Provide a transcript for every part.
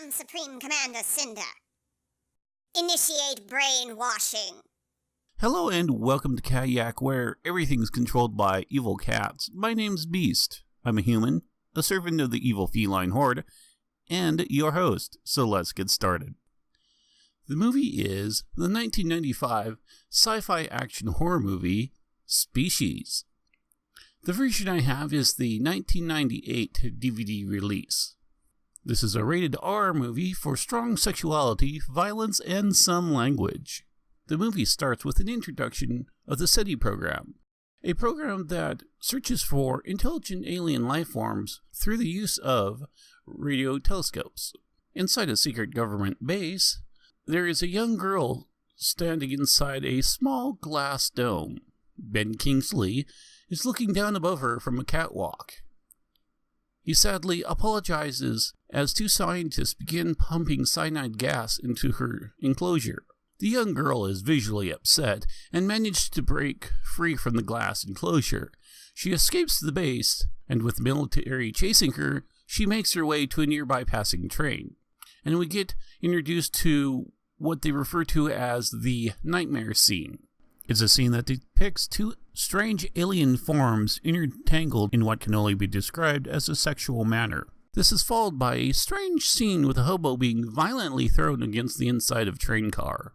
am Supreme Commander Cinder. Initiate brainwashing. Hello and welcome to Kayak, where everything's controlled by evil cats. My name's Beast. I'm a human, a servant of the evil feline horde, and your host, so let's get started. The movie is the 1995 sci-fi action horror movie, Species. The version I have is the 1998 DVD release. This is a rated R movie for strong sexuality, violence, and some language. The movie starts with an introduction of the SETI program, a program that searches for intelligent alien life forms through the use of radio telescopes. Inside a secret government base, there is a young girl standing inside a small glass dome. Ben Kingsley is looking down above her from a catwalk. He sadly apologizes as two scientists begin pumping cyanide gas into her enclosure. The young girl is visually upset and manages to break free from the glass enclosure. She escapes the base, and with military chasing her, she makes her way to a nearby passing train. And we get introduced to what they refer to as the nightmare scene. It's a scene that depicts two strange alien forms intertangled in what can only be described as a sexual manner. This is followed by a strange scene with a hobo being violently thrown against the inside of a train car.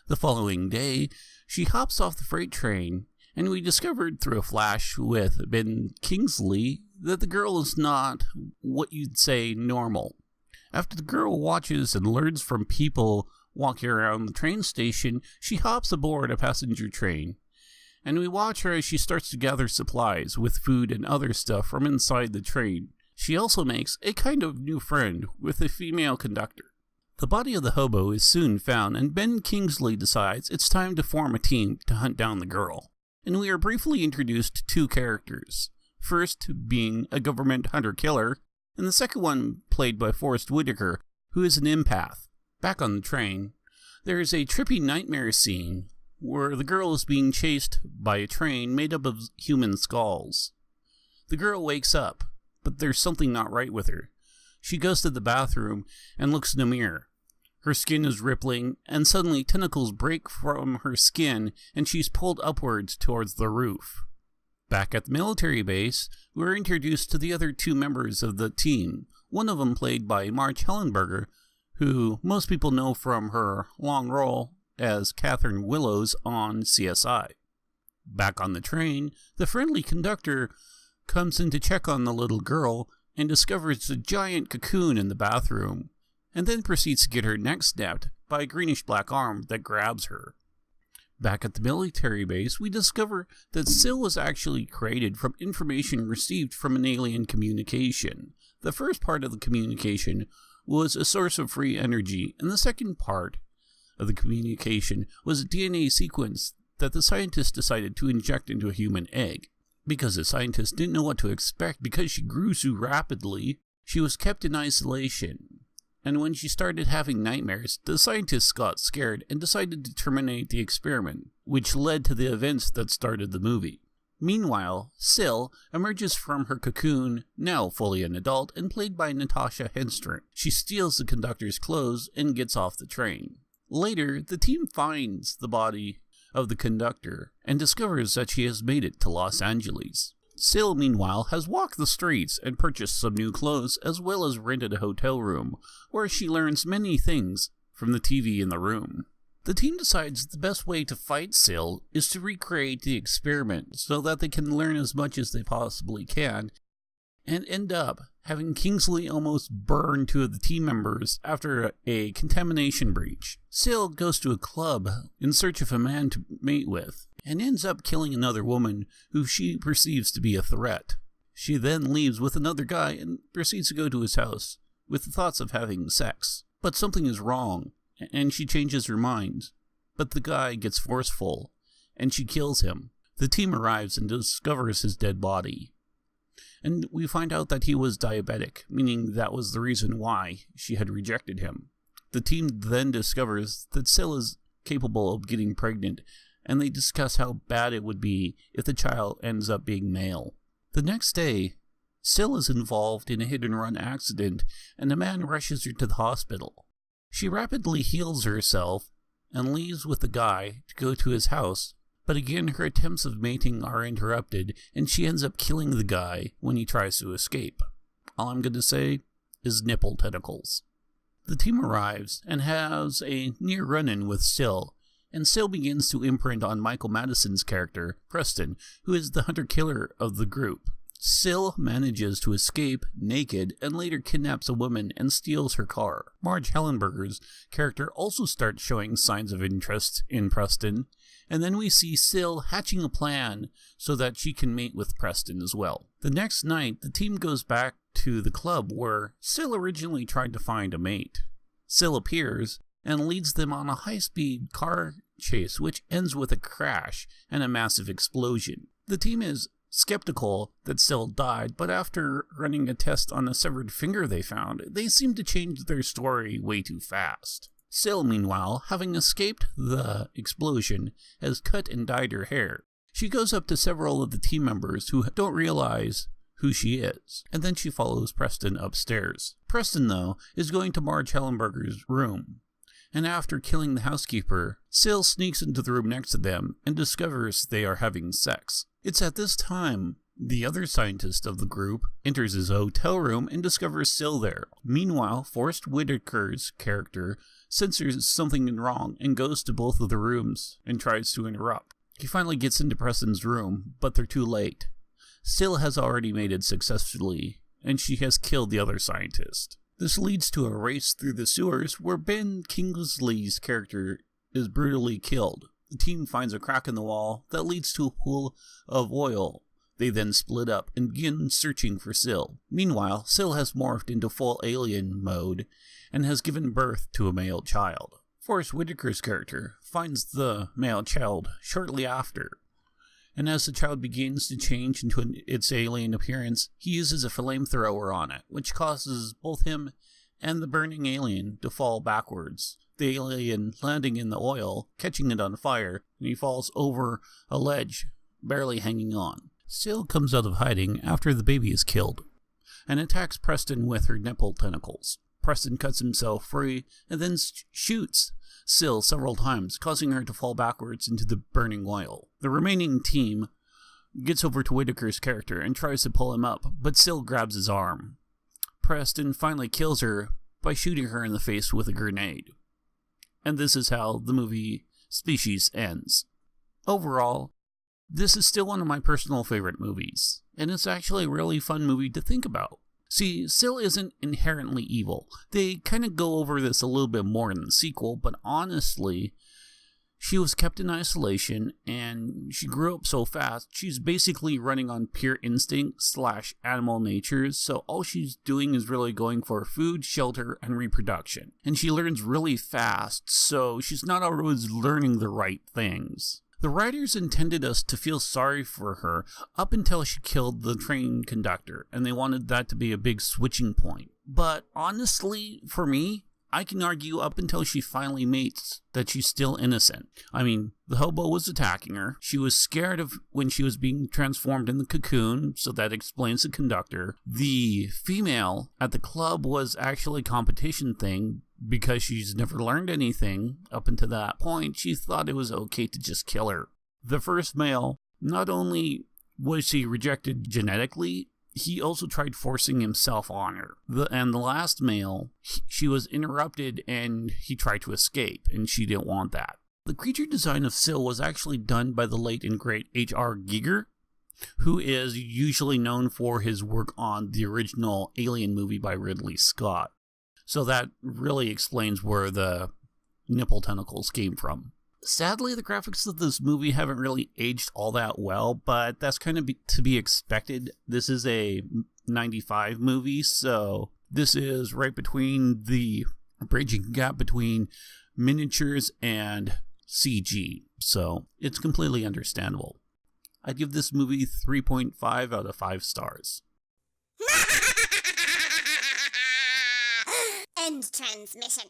The following day, she hops off the freight train, and we discovered through a flash with Ben Kingsley that the girl is not what you'd say normal. After the girl watches and learns from people walking around the train station, she hops aboard a passenger train, and we watch her as she starts to gather supplies with food and other stuff from inside the train. She also makes a kind of new friend with a female conductor. The body of the hobo is soon found, and Ben Kingsley decides it's time to form a team to hunt down the girl. And we are briefly introduced to two characters. First being a government hunter-killer, and the second one played by Whitaker, who is an empath. Back on the train, there is a trippy nightmare scene where the girl is being chased by a train made up of human skulls. The girl wakes up, but there's something not right with her. She goes to the bathroom and looks in a mirror. Her skin is rippling, and suddenly tentacles break from her skin, and she's pulled upwards towards the roof. Back at the military base, we're introduced to the other two members of the team, one of them played by Marg Helgenberger, who most people know from her long role as Catherine Willows on CSI. Back on the train, the friendly conductor comes in to check on the little girl and discovers a giant cocoon in the bathroom, and then proceeds to get her neck snapped by a greenish-black arm that grabs her. Back at the military base, we discover that Sil was actually created from information received from an alien communication. The first part of the communication was a source of free energy, and the second part of the communication was a DNA sequence that the scientists decided to inject into a human egg. Because the scientists didn't know what to expect because she grew so rapidly, she was kept in isolation. And when she started having nightmares, the scientists got scared and decided to terminate the experiment, which led to the events that started the movie. Meanwhile, Sil emerges from her cocoon, now fully an adult, and played by Natasha Henstrige. She steals the conductor's clothes and gets off the train. Later, the team finds the body of the conductor and discovers that she has made it to Los Angeles. Sil, meanwhile, has walked the streets and purchased some new clothes, as well as rented a hotel room, where she learns many things from the TV in the room. The team decides the best way to fight Sil is to recreate the experiment so that they can learn as much as they possibly can, and end up having Kingsley almost burn two of the team members after a contamination breach. Sil goes to a club in search of a man to mate with, and ends up killing another woman who she perceives to be a threat. She then leaves with another guy and proceeds to go to his house with the thoughts of having sex. But something is wrong, and she changes her mind. But the guy gets forceful, and she kills him. The team arrives and discovers his dead body. And we find out that he was diabetic, meaning that was the reason why she had rejected him. The team then discovers that Sil is capable of getting pregnant, and they discuss how bad it would be if the child ends up being male. The next day, Syl is involved in a hit-and-run accident, and a man rushes her to the hospital. She rapidly heals herself and leaves with the guy to go to his house, but again her attempts of mating are interrupted, and she ends up killing the guy when he tries to escape. All I'm going to say is nipple tentacles. The team arrives and has a near run-in with Syl, and Syl begins to imprint on Michael Madison's character, Preston, who is the hunter-killer of the group. Syl manages to escape naked and later kidnaps a woman and steals her car. Marg Helgenberger's character also starts showing signs of interest in Preston, and then we see Syl hatching a plan so that she can mate with Preston as well. The next night, the team goes back to the club where Syl originally tried to find a mate. Syl appears and leads them on a high-speed car chase, which ends with a crash and a massive explosion. The team is skeptical that Syl died, but after running a test on a severed finger they found, they seem to change their story way too fast. Syl, meanwhile, having escaped the explosion, has cut and dyed her hair. She goes up to several of the team members who don't realize who she is, and then she follows Preston upstairs. Preston, though, is going to Marg Helgenberger's room, and after killing the housekeeper, Syl sneaks into the room next to them and discovers they are having sex. It's at this time the other scientist of the group enters his hotel room and discovers Syl there. Meanwhile, Forrest Whitaker's character senses something wrong and goes to both of the rooms and tries to interrupt. He finally gets into Preston's room, but they're too late. Syl has already mated successfully, and she has killed the other scientist. This leads to a race through the sewers where Ben Kingsley's character is brutally killed. The team finds a crack in the wall that leads to a pool of oil. They then split up and begin searching for Syl. Meanwhile, Syl has morphed into full alien mode and has given birth to a male child. Forrest Whitaker's character finds the male child shortly after, and as the child begins to change into its alien appearance, he uses a flamethrower on it, which causes both him and the burning alien to fall backwards. The alien landing in the oil, catching it on fire, and he falls over a ledge, barely hanging on. Syl comes out of hiding after the baby is killed, and attacks Preston with her nipple tentacles. Preston cuts himself free, and then shoots Syl several times, causing her to fall backwards into the burning oil. The remaining team gets over to Whitaker's character and tries to pull him up, but Syl grabs his arm. Preston finally kills her by shooting her in the face with a grenade. And this is how the movie Species ends. Overall, this is still one of my personal favorite movies, and it's actually a really fun movie to think about. See, Syl isn't inherently evil. They kind of go over this a little bit more in the sequel, but honestly, she was kept in isolation, and she grew up so fast, she's basically running on pure instinct / animal nature, so all she's doing is really going for food, shelter, and reproduction. And she learns really fast, so she's not always learning the right things. The writers intended us to feel sorry for her up until she killed the train conductor, and they wanted that to be a big switching point. But honestly, for me, I can argue up until she finally mates that she's still innocent. I mean, the hobo was attacking her. She was scared of when she was being transformed in the cocoon, so that explains the conductor. The female at the club was actually a competition thing because she's never learned anything up until that point. She thought it was okay to just kill her. The first male, not only was he rejected genetically, he also tried forcing himself on her. And the last male, she was interrupted and he tried to escape, and she didn't want that. The creature design of Syl was actually done by the late and great H.R. Giger, who is usually known for his work on the original Alien movie by Ridley Scott. So that really explains where the nipple tentacles came from. Sadly, the graphics of this movie haven't really aged all that well, but that's kind of to be expected. This is a 95 movie, so this is right between the bridging gap between miniatures and CG, so it's completely understandable. I'd give this movie 3.5 out of 5 stars. End transmission.